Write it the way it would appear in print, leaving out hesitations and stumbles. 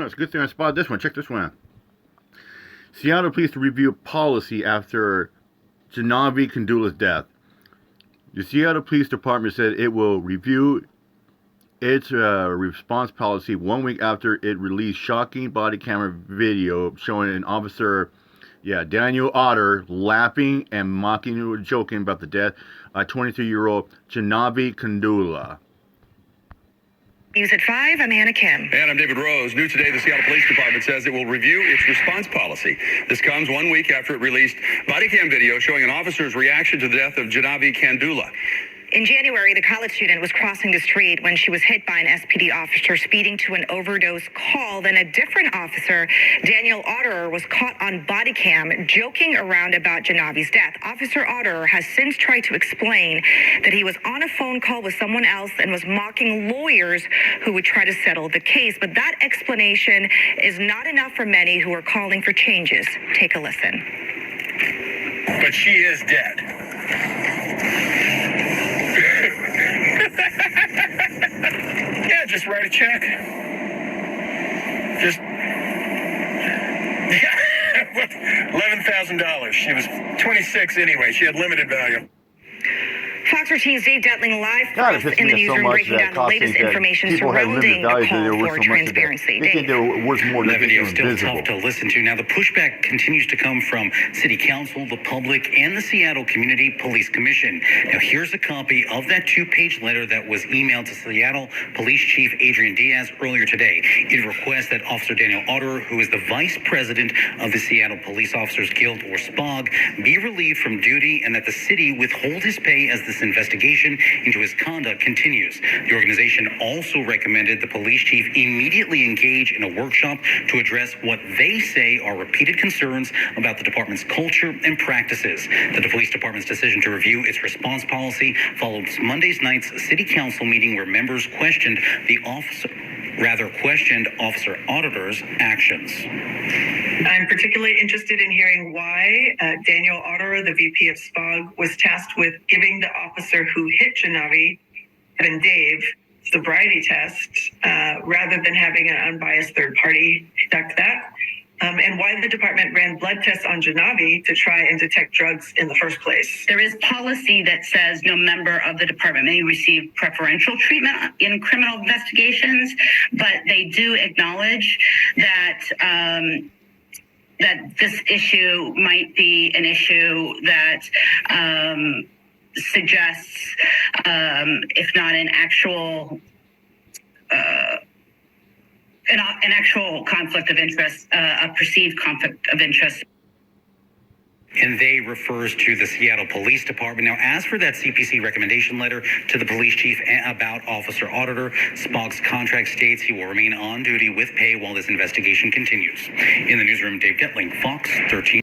it's a good thing I spotted this one. Check this one out. Seattle police to review policy after Jaahnavi Kandula's death. The Seattle Police Department said it will review its response policy 1 week after it released shocking body camera video showing an officer, Daniel Otter, laughing and mocking or joking about the death of 23-year-old Jaahnavi Kandula. News at 5, I'm Anna Kim. And I'm David Rose. New today, the Seattle Police Department says it will review its response policy. This comes 1 week after it released body cam video showing an officer's reaction to the death of Jaahnavi Kandula. In January, the college student was crossing the street when she was hit by an SPD officer speeding to an overdose call. Then a different officer, Daniel Otterer, was caught on body cam joking around about Jaahnavi's death. Officer Otterer has since tried to explain that he was on a phone call with someone else and was mocking lawyers who would try to settle the case. But that explanation is not enough for many who are calling for changes. Take a listen. But she is dead. Yeah, just write a check. Just $11,000. She was 26 anyway. She had limited value. Fox 13's Dave Detling live for us in the newsroom, breaking down the latest information surrounding the call for transparency. They think they're worth more than that video is still invisible. tough to listen to. Now, the pushback continues to come from City Council, the public, and the Seattle Community Police Commission. Now, here's a copy of that two-page letter that was emailed to Seattle Police Chief Adrian Diaz earlier today. It requests that Officer Daniel Otterer, who is the Vice President of the Seattle Police Officers Guild, or SPOG, be relieved from duty and that the city withhold his pay as this investigation into his conduct continues. The organization also recommended the police chief immediately engage in a workshop to address what they say are repeated concerns about the department's culture and practices. The police department's decision to review its response policy followed Monday's night's city council meeting where members questioned Officer Otterer's actions. I'm particularly interested in hearing why Daniel Otterer, the VP of SPOG, was tasked with giving the officer who hit Jaahnavi, Kevin Dave, sobriety test rather than having an unbiased third party conduct that, and why the department ran blood tests on Jaahnavi to try and detect drugs in the first place. There is policy that says no member of the department may receive preferential treatment in criminal investigations, but they do acknowledge that that this issue might be an issue that suggests, if not an actual an actual conflict of interest, a perceived conflict of interest. And they refers to the Seattle Police Department. Now, as for that CPC recommendation letter to the police chief about Officer Otterer, SPOG's contract states he will remain on duty with pay while this investigation continues. In the newsroom, Dave Detling, Fox 13.